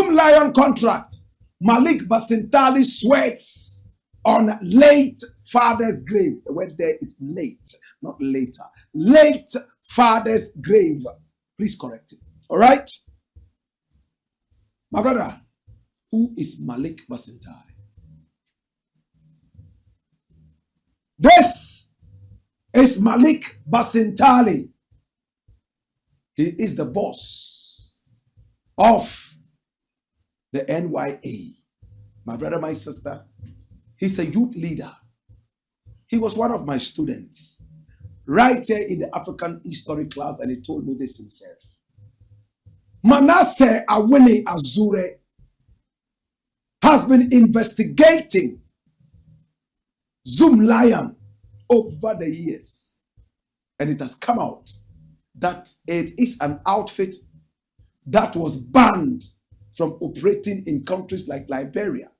Zoom Lion contract. Malik Basintali sweats on late father's grave. The word there is late, not later. Late father's grave. Please correct it. All right? My brother, who is Malik Basintali? This is Malik Basintali. He is the boss of the NYA. My brother, my sister, he's a youth leader. He was one of my students right here in the African history class, and he told me this himself. Manasseh Awini Azure has been investigating Zoom Lion over the years, and it has come out that it is an outfit that was banned from operating in countries like Liberia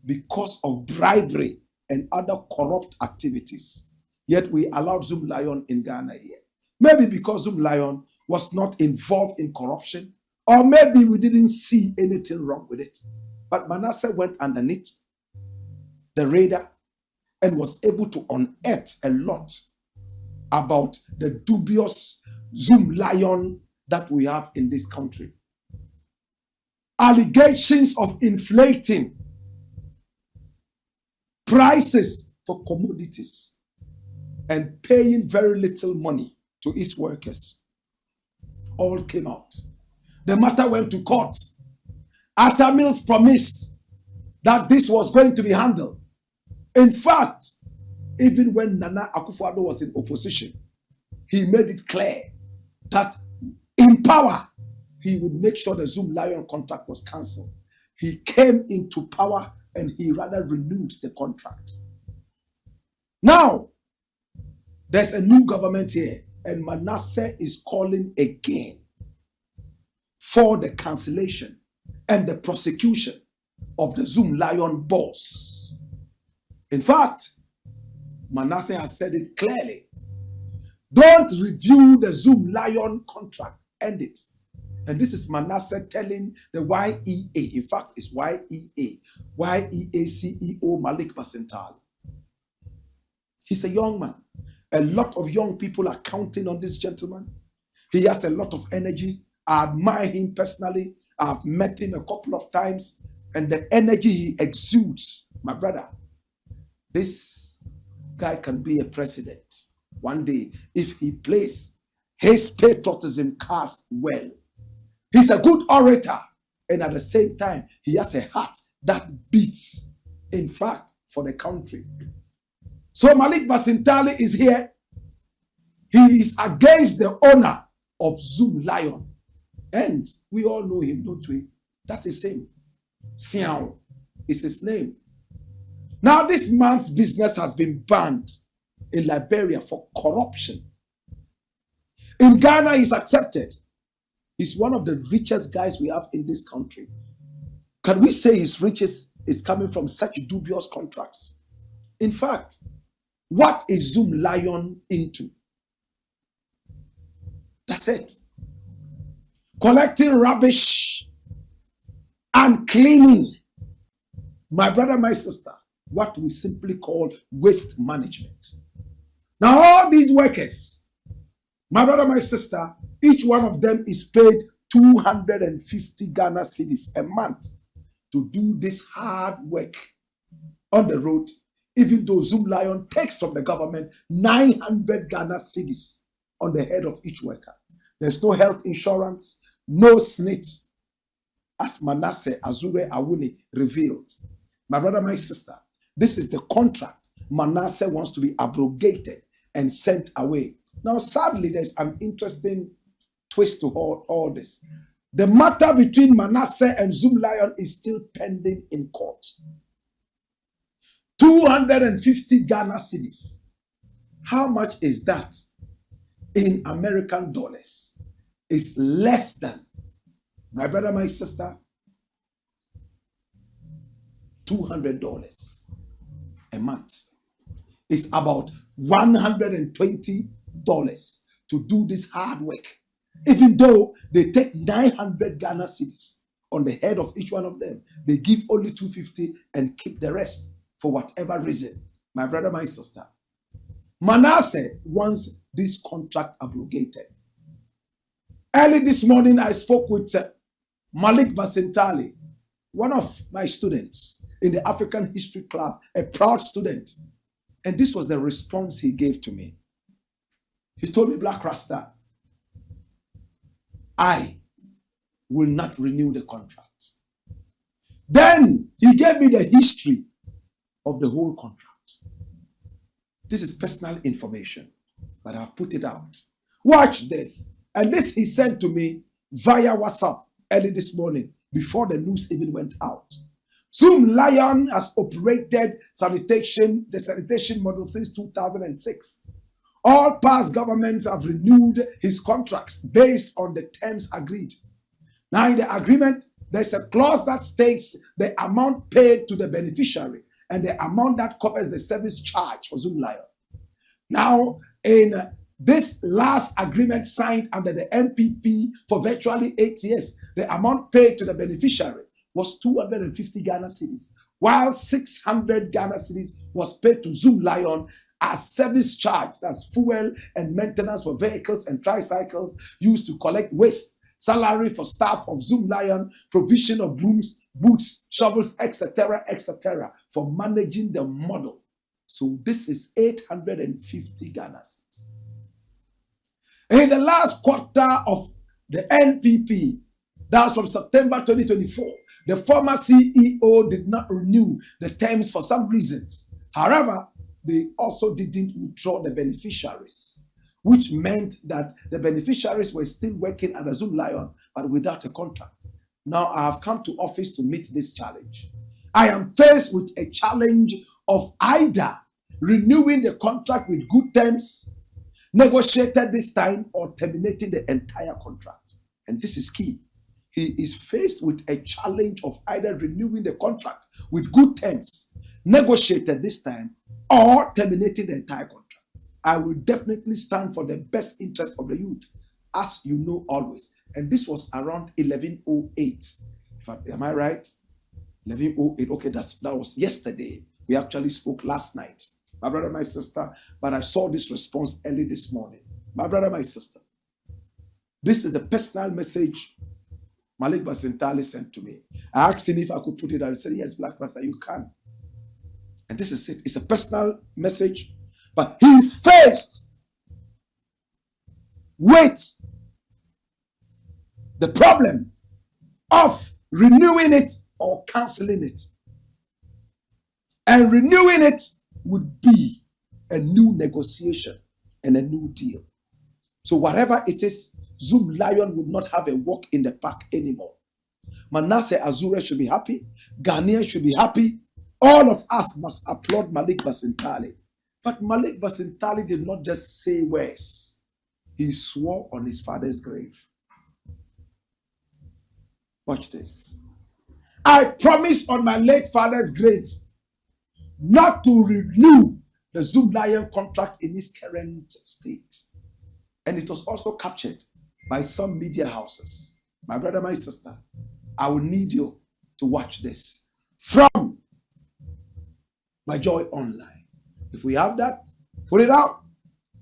because of bribery and other corrupt activities. Yet we allowed Zoom Lion in Ghana here. Maybe because Zoom Lion was not involved in corruption, or maybe we didn't see anything wrong with it. But Manasseh went underneath the radar and was able to unearth a lot about the dubious Zoom Lion that we have in this country. Allegations of inflating prices for commodities and paying very little money to its workers all came out. The matter went to court. Atta Mills promised that this was going to be handled. In fact, even when Nana Akufo-Addo was in opposition, he made it clear that in power, he would make sure the Zoom Lion contract was cancelled. He came into power and he rather renewed the contract. Now, there's a new government here, and Manasseh is calling again for the cancellation and the prosecution of the Zoom Lion boss. In fact, Manasseh has said it clearly. Don't review the Zoom Lion contract. End it. And this is Manasseh telling the YEA. In fact, it's YEA. YEA CEO Malik Basintali. He's a young man. A lot of young people are counting on this gentleman. He has a lot of energy. I admire him personally. I've met him a couple of times. And the energy he exudes, my brother, this guy can be a president one day if he plays his patriotism cards well. He's a good orator, and at the same time, he has a heart that beats, in fact, for the country. So Malik Basintali is here. He is against the owner of Zoom Lion. And we all know him, don't we? That is him. Siao is his name. Now, this man's business has been banned in Liberia for corruption. In Ghana, he's accepted. He's one of the richest guys we have in this country. Can we say his riches is coming from such dubious contracts? In fact, what is Zoom Lion into? That's it. Collecting rubbish and cleaning. My brother, my sister, what we simply call waste management. Now, all these workers, my brother, my sister, each one of them is paid 250 Ghana cedis a month to do this hard work on the road, even though Zoom Lion takes from the government 900 Ghana cedis on the head of each worker. There's no health insurance, no SNIT, as Manasseh Azure Awuni revealed. My brother, my sister, this is the contract Manasseh wants to be abrogated and sent away. Now, sadly, there's an interesting twist to all this. The matter between Manasseh and Zoom Lion is still pending in court. 250 Ghana cedis. How much is that in American dollars? It's less than, my brother, my sister, $200 a month. It's about $120 to do this hard work, even though they take 900 Ghana cedis on the head of each one of them. They give only 250 and keep the rest for whatever reason. My brother, my sister. Manasseh wants this contract abrogated. Early this morning, I spoke with Malik Basintali, one of my students in the African history class, a proud student. And this was the response he gave to me. He told me, Black Raster, I will not renew the contract. Then he gave me the history of the whole contract. This is personal information, but I've put it out. Watch this. And this he sent to me via WhatsApp early this morning before the news even went out. Zoom Lion has operated the sanitation model since 2006. All past governments have renewed his contracts based on the terms agreed. Now, in the agreement, there's a clause that states the amount paid to the beneficiary and the amount that covers the service charge for Zoom Lion. Now, in this last agreement signed under the MPP for virtually 8 years, the amount paid to the beneficiary was 250 Ghana cedis, while 600 Ghana cedis was paid to Zoom Lion as service charge, that's fuel and maintenance for vehicles and tricycles used to collect waste, salary for staff of Zoom Lion, provision of brooms, boots, shovels, etc., etc., for managing the model. So this is 850 Ghana cedis. In the last quarter of the NPP, that's from September 2024, the former CEO did not renew the terms for some reasons. However, they also didn't withdraw the beneficiaries, which meant that the beneficiaries were still working at the Zoom Lion, but without a contract. Now I have come to office to meet this challenge. I am faced with a challenge of either renewing the contract with good terms, negotiated this time, or terminating the entire contract. And this is key. He is faced with a challenge of either renewing the contract with good terms, negotiated this time, or terminating the entire contract. I will definitely stand for the best interest of the youth, as you know always. And this was around 1108. Am I right? 1108. Okay, that was yesterday. We actually spoke last night. My brother, my sister, but I saw this response early this morning. My brother, my sister, this is the personal message Malik Basintali sent to me. I asked him if I could put it out. He said, yes, Black Raster, you can. And this is it. It's a personal message, but he is faced with the problem of renewing it or canceling it. And renewing it would be a new negotiation and a new deal. So whatever it is, Zoom Lion would not have a walk in the park anymore. Manasseh Azure should be happy. Ghanaians should be happy. All of us must applaud Malik Basintali. But Malik Basintali did not just say words. He swore on his father's grave. Watch this. I promise on my late father's grave not to renew the Zoom Lion contract in its current state. And it was also captured by some media houses. My brother, my sister, I will need you to watch this from My Joy Online. If we have that, put it out.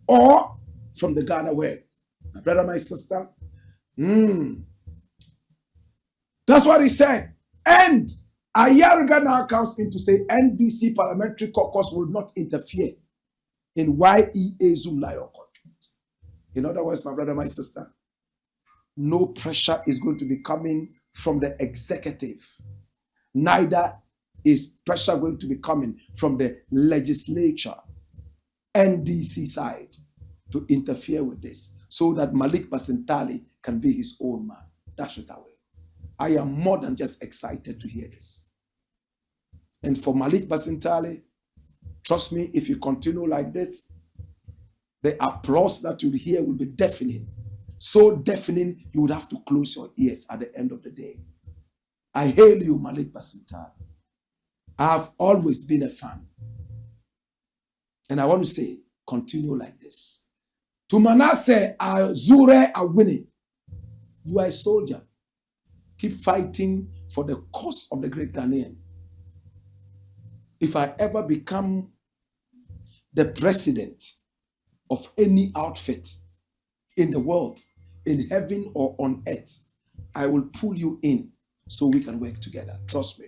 Or from the Ghana web. My brother, my sister. That's what he said. And Ayariga now comes in to say NDC Parliamentary Caucus will not interfere in YEA Zoom Lion contract. In other words, my brother, my sister, no pressure is going to be coming from the executive. Neither is pressure going to be coming from the legislature, NDC side, to interfere with this so that Malik Basintali can be his own man. Dash it away. I am more than just excited to hear this. And for Malik Basintali, trust me, if you continue like this, the applause that you'll hear will be deafening. So deafening, you would have to close your ears at the end of the day. I hail you, Malik Basintali. I have always been a fan. And I want to say, continue like this. To Manasseh Azure Awini, you are a soldier. Keep fighting for the cause of the great Ghanaian. If I ever become the president of any outfit in the world, in heaven or on earth, I will pull you in so we can work together. Trust me.